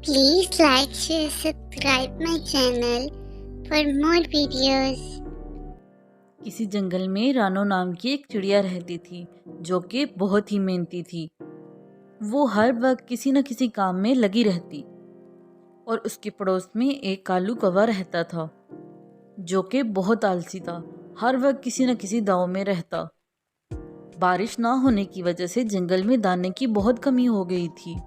Please like, share, subscribe my channel for more videos. किसी जंगल में रानो नाम की एक चिड़िया रहती थी जो कि बहुत ही मेहनती थी। वो हर वक्त किसी न किसी काम में लगी रहती और उसके पड़ोस में एक कालू कौवा रहता था जो कि बहुत आलसी था। हर वक्त किसी न किसी दाव में रहता। बारिश ना होने की वजह से जंगल में दाने की बहुत कमी हो गई थी।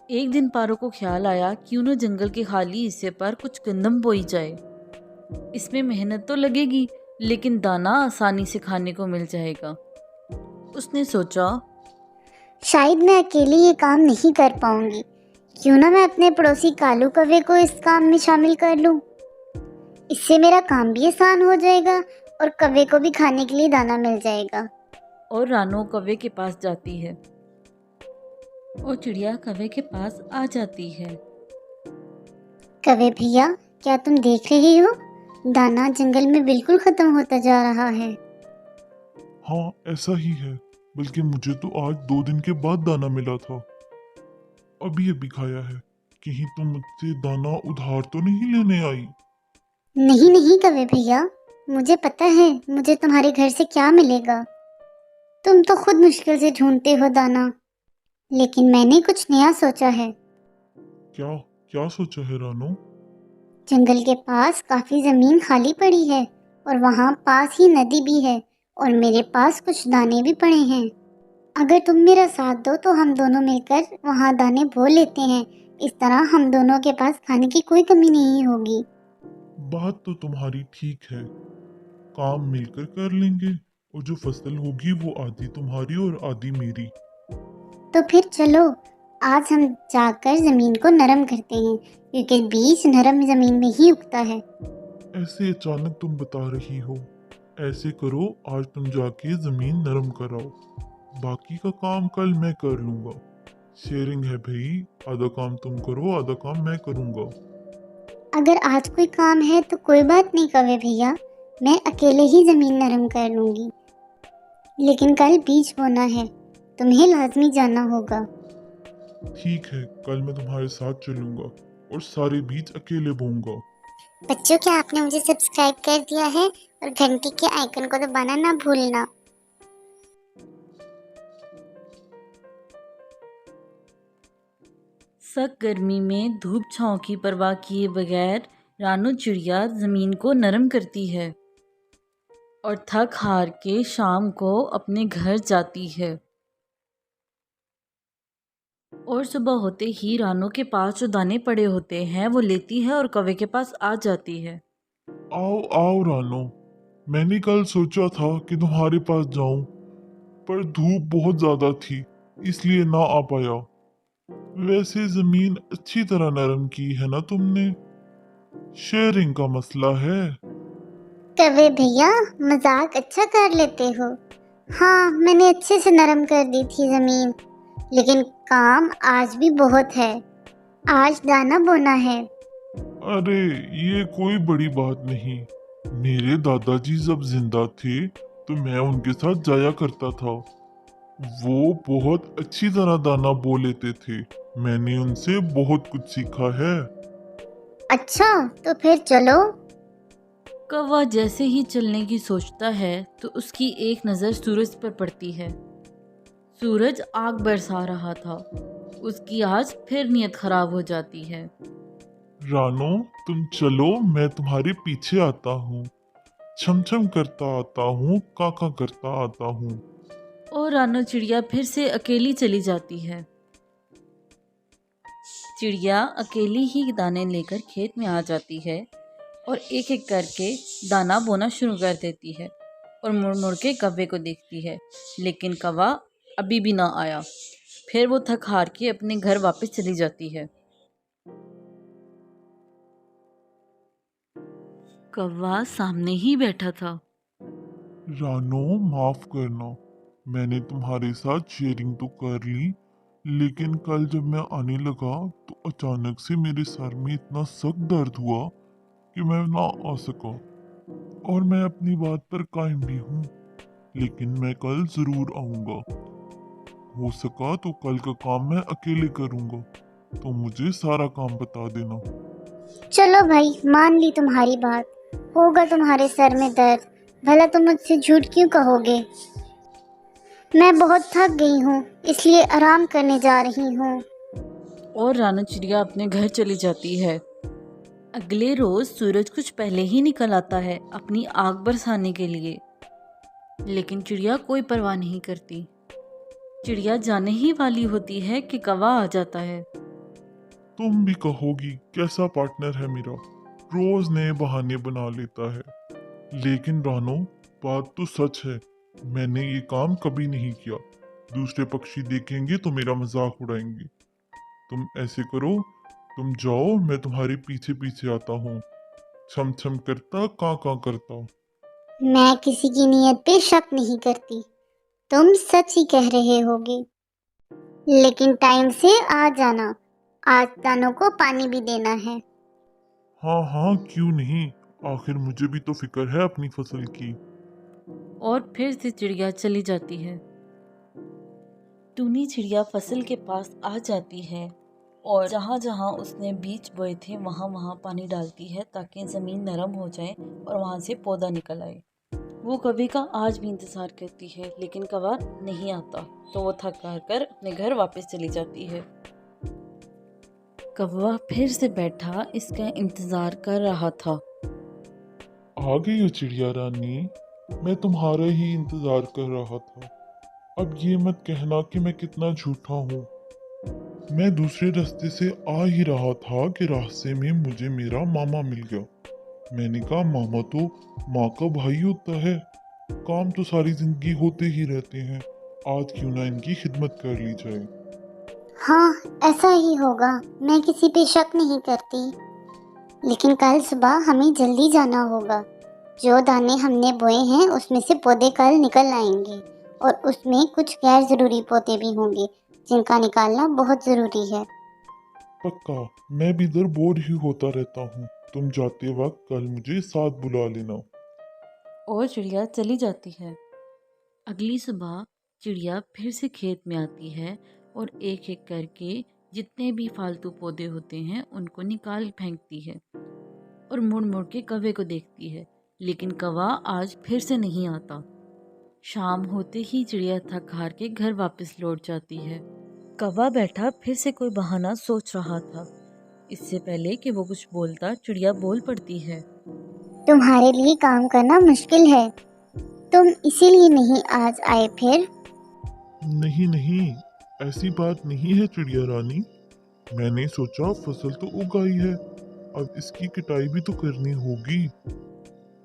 एक दिन पारो को ख्याल आया क्यों न जंगल के खाली हिस्से पर कुछ गंदम बोई जाए। इसमें मेहनत तो लगेगी लेकिन दाना आसानी से खाने को मिल जाएगा। उसने सोचा, शायद मैं अकेले ये काम नहीं कर पाऊंगी। क्यों ना मैं अपने पड़ोसी कालू कौवे को इस काम में शामिल कर लूं। इससे मेरा काम भी आसान हो जाएगा और कौवे को भी खाने के लिए दाना मिल जाएगा। और रानो कौवे के पास जाती है और चिड़िया कौवे के पास आ जाती है। कौवे भैया, क्या तुम देख रहे हो? दाना जंगल में बिल्कुल खत्म होता जा रहा है। हाँ, ऐसा ही है। बल्कि मुझे तो आज 2 दिन के बाद दाना मिला था। अभी अभी खाया है। कहीं तुम मुझसे दाना उधार तो नहीं लेने आई? नहीं नहीं कौवे भैया, मुझे पता है मुझे तुम्हारे घर से क्या मिलेगा। तुम तो खुद मुश्किल से ढूंढते हो दाना, लेकिन मैंने कुछ नया सोचा है। क्या क्या सोचा है रानो? जंगल के पास काफी जमीन खाली पड़ी है और वहाँ पास ही नदी भी है और मेरे पास कुछ दाने भी पड़े हैं। अगर तुम मेरा साथ दो तो हम दोनों मिलकर वहाँ दाने बो लेते हैं। इस तरह हम दोनों के पास खाने की कोई कमी नहीं होगी। बात तो तुम्हारी ठीक है। काम मिलकर कर लेंगे और जो फसल होगी वो आधी तुम्हारी और आधी मेरी। तो फिर चलो, आज हम जाकर जमीन को नरम करते हैं क्योंकि बीज नरम जमीन में ही उगता है। ऐसे अचानक तुम बता रही हो। ऐसे करो, आज तुम जाके जमीन नरम कराओ। बाकी का काम कल मैं कर लूंगा। शेयरिंग है भाई। आधा काम तुम करो, आधा काम मैं करूंगा। अगर आज कोई काम है तो कोई बात नहीं कौवे भैया, मैं अकेले ही जमीन नरम कर लूंगी। लेकिन कल बीज बोना है, तुम्हें लाजमी जाना होगा। ठीक है, कल मैं तुम्हारे साथ चलूंगा और सारे बीज अकेले बोऊंगा। बच्चों, क्या आपने मुझे सब्सक्राइब कर दिया है? और घंटी के आइकन को दबाना ना भूलना। सख्त गर्मी में धूप छांव की परवाह किए बगैर रानो चिड़िया जमीन को नरम करती है और थक हार के शाम को अपने घर जाती है। और सुबह होते ही रानो के पास जो दाने पड़े होते हैं वो लेती है और कौवे के पास आ जाती है। आओ आओ रानो, मैंने कल सोचा था कि तुम्हारे पास जाऊं, पर धूप बहुत ज्यादा थी इसलिए ना आ पाया। वैसे जमीन अच्छी तरह नरम की है ना तुमने? शेयरिंग का मसला है। कौवे भैया, मजाक अच्छा कर लेते हो। हाँ, मैंने अच्छे से नरम कर दी थी जमीन, लेकिन काम आज भी बहुत है। आज दाना बोना है। अरे, ये कोई बड़ी बात नहीं। मेरे दादाजी जब जिंदा थे तो मैं उनके साथ जाया करता था। वो बहुत अच्छी तरह दाना बो लेते थे। मैंने उनसे बहुत कुछ सीखा है। अच्छा, तो फिर चलो। कौवा जैसे ही चलने की सोचता है तो उसकी एक नज़र सूरज पर पड़ती है। सूरज आग बरसा रहा था। उसकी आज फिर नीयत खराब हो जाती है। रानो, तुम चलो, मैं तुम्हारे पीछे आता हूँ। छम छम करता आता हूँ, काका करता आता हूँ। और रानो चिड़िया फिर से अकेली चली जाती है। चिड़िया अकेली ही दाने लेकर खेत में आ जाती है और एक एक करके दाना बोना शुरू कर देती है और मुड़ मुड़ के कौवे को देखती है, लेकिन कौवा अभी भी ना आया। फिर वो थक हार के अपने घर वापस चली जाती है। कौवा सामने ही बैठा था। रानो, माफ करना। मैंने तुम्हारे साथ शेयरिंग तो कर ली, लेकिन कल जब मैं आने लगा तो अचानक से मेरे सर में इतना सख्त दर्द हुआ कि मैं ना आ सका। और मैं अपनी बात पर कायम भी हूँ, लेकिन मैं कल जरूर आऊंगा। हो सका तो कल का काम मैं अकेले करूंगा। तो मुझे सारा काम बता देना। चलो भाई, मान ली तुम्हारी बात। होगा तुम्हारे सर में दर्द, भला तुम मुझसे झूठ क्यों कहोगे। मैं बहुत थक गई हूँ, इसलिए आराम करने जा रही हूँ। और रानू चिड़िया अपने घर चली जाती है। अगले रोज सूरज कुछ पहले ही निकल आता है अपनी आग बरसाने के लिए, लेकिन चिड़िया कोई परवाह नहीं करती। चिड़िया जाने ही वाली होती है कि कौवा आ जाता है। तुम भी कहोगी कैसा पार्टनर है मेरा, रोज नए बहाने बना लेता है। लेकिन रानो, बात तो सच है, मैंने ये काम कभी नहीं किया। दूसरे पक्षी देखेंगे तो मेरा मजाक उड़ाएंगे। तुम ऐसे करो, तुम जाओ, मैं तुम्हारे पीछे पीछे आता हूँ, छम छम करता, कां कां करता। मैं किसी की नीयत पे शक नहीं करती, तुम सच ही कह रहे होगे। लेकिन टाइम से आ जाना, आज दानों को पानी भी देना है। हाँ हाँ, क्यों नहीं, आखिर मुझे भी तो फिक्र है अपनी फसल की। और फिर से चिड़िया चली जाती है। टूनी चिड़िया फसल के पास आ जाती है और जहाँ जहाँ उसने बीज बोए थे वहाँ वहाँ पानी डालती है ताकि ज़मीन नरम हो जाए और वहाँ से पौधा निकल आए। वो कौवे का आज भी इंतज़ार करती है, लेकिन कौवा नहीं आता, तो वो थक हार कर अपने घर वापस चली जाती है। कौवा फिर से बैठा इसका इंतज़ार कर रहा था। आ गई हो चिड़िया रानी, मैं तुम्हारा ही इंतजार कर रहा था। अब ये मत कहना कि मैं कितना झूठा हूँ। मैं दूसरे रास्ते से आ ही रहा था कि रास्ते में मुझे मेरा मामा मिल गया। मैंने कहा मामा तो माँ का भाई होता है, काम तो सारी जिंदगी होते ही रहते हैं, आज क्यों ना इनकी खिदमत कर ली जाए। हाँ, ऐसा ही होगा, मैं किसी पे शक नहीं करती। लेकिन कल सुबह हमें जल्दी जाना होगा। जो दाने हमने बोए हैं उसमें से पौधे कल निकल आएंगे, और उसमें कुछ गैर जरूरी पौधे भी होंगे जिनका निकालना बहुत जरूरी है। पक्का, मैं भी इधर बोर ही होता रहता हूँ। तुम जाते वक्त कल मुझे साथ बुला लेना। और चिड़िया चली जाती है। अगली सुबह चिड़िया फिर से खेत में आती है और एक एक करके जितने भी फालतू पौधे होते हैं उनको निकाल फेंकती है और मुड़ मुड़ के कौवे को देखती है, लेकिन कौवा आज फिर से नहीं आता। शाम होते ही चिड़िया थक हार के घर वापस लौट जाती है। कौवा बैठा फिर से कोई बहाना सोच रहा था। इससे पहले कि वो कुछ बोलता, चिड़िया बोल पड़ती है। तुम्हारे लिए काम करना मुश्किल है, तुम इसीलिए नहीं आज आए फिर। नहीं नहीं, ऐसी बात नहीं है चिड़िया रानी। मैंने सोचा फसल तो उगाई है, अब इसकी कटाई भी तो करनी होगी।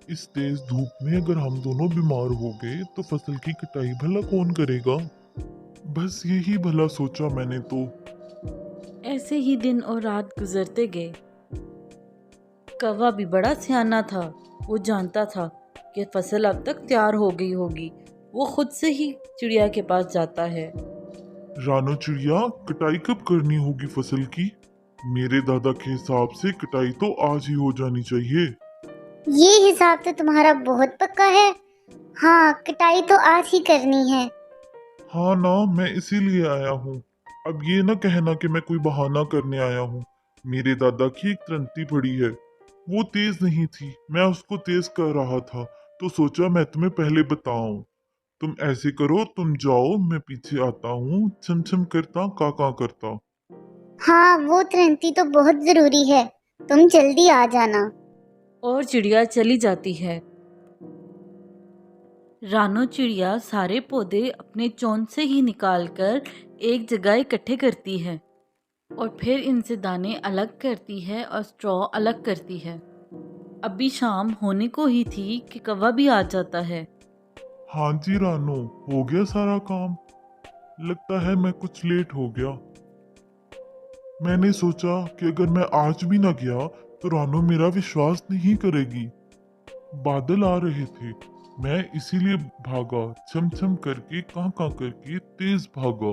इस तेज धूप में अगर हम दोनों बीमार हो गए तो फसल की कटाई भला कौन करेगा। बस यही भला सोचा मैंने तो। ऐसे ही दिन और रात गुजरते गए। कौवा भी बड़ा सियाना था। वो जानता था कि फसल अब तक तैयार हो गई होगी। वो खुद से ही चिड़िया के पास जाता है। रानो चिड़िया, कटाई कब करनी होगी फसल की? मेरे दादा के हिसाब से कटाई तो आज ही हो जानी चाहिए। ये हिसाब तो तुम्हारा बहुत पक्का है। हाँ, कटाई तो आज ही करनी है। हाँ ना, मैं इसीलिए आया हूँ। अब ये ना कहना कि मैं कोई बहाना करने आया हूँ। मेरे दादा की एक त्रंती पड़ी है, वो तेज नहीं थी, मैं उसको तेज कर रहा था, तो सोचा मैं तुम्हें पहले बताऊं। तुम ऐसे करो, तुम जाओ, मैं पीछे आता हूँ, छम छम करता, काका करता। हाँ, वो त्रंती तो बहुत जरूरी है, तुम जल्दी आ जाना। और चिड़िया चली जाती है। रानो चिड़िया सारे पौधे अपने चोंच से ही निकालकर एक जगह इकट्ठे करती है और फिर इनसे दाने अलग करती है और स्ट्रॉ अलग करती है। अभी शाम होने को ही थी कि कौवा भी आ जाता है। हाँ जी रानो, हो गया सारा काम। लगता है मैं कुछ लेट हो गया। मैंने सोचा कि अगर मैं आज भी ना गया तो रानो मेरा विश्वास नहीं करेगी। बादल आ रहे थे, मैं इसीलिए भागा, छम छम करके, कां कां करके तेज भागा।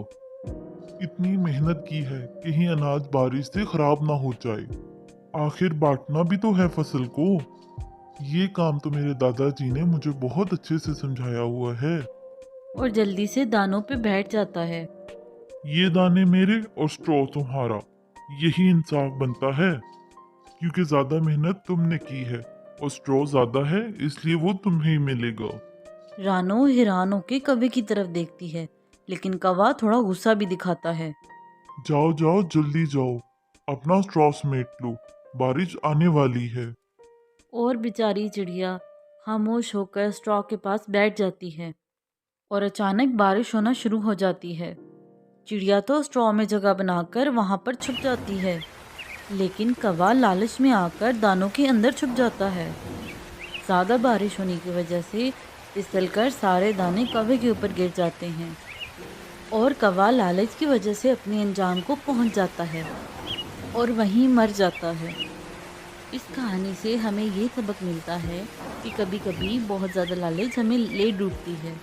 इतनी मेहनत की है, कहीं अनाज बारिश से खराब ना हो जाए। आखिर बांटना भी तो है फसल को। ये काम तो मेरे दादाजी ने मुझे बहुत अच्छे से समझाया हुआ है। और जल्दी से दानों पे बैठ जाता है। ये दाने मेरे और स्ट्रॉ तुम्हारा। यही इंसाफ बनता है, क्योंकि ज्यादा मेहनत तुमने की है और स्ट्रॉ ज्यादा है, इसलिए वो तुम्हें ही मिलेगा। रानो हैरान होके कौवे की तरफ देखती है, लेकिन कौवा थोड़ा गुस्सा भी दिखाता है। जाओ जाओ जल्दी जाओ, अपना स्ट्रॉ समेट लो, बारिश आने वाली है। और बेचारी चिड़िया खामोश होकर स्ट्रॉ के पास बैठ जाती है और अचानक बारिश होना शुरू हो जाती है। चिड़िया तो स्ट्रॉ में जगह बनाकर वहाँ पर छुप जाती है, लेकिन कौवा लालच में आकर दानों के अंदर छुप जाता है। ज़्यादा बारिश होने की वजह से फिसलकर सारे दाने कौवे के ऊपर गिर जाते हैं और कौवा लालच की वजह से अपने अंजाम को पहुंच जाता है और वहीं मर जाता है। इस कहानी से हमें ये सबक मिलता है कि कभी कभी बहुत ज़्यादा लालच हमें ले डूबती है।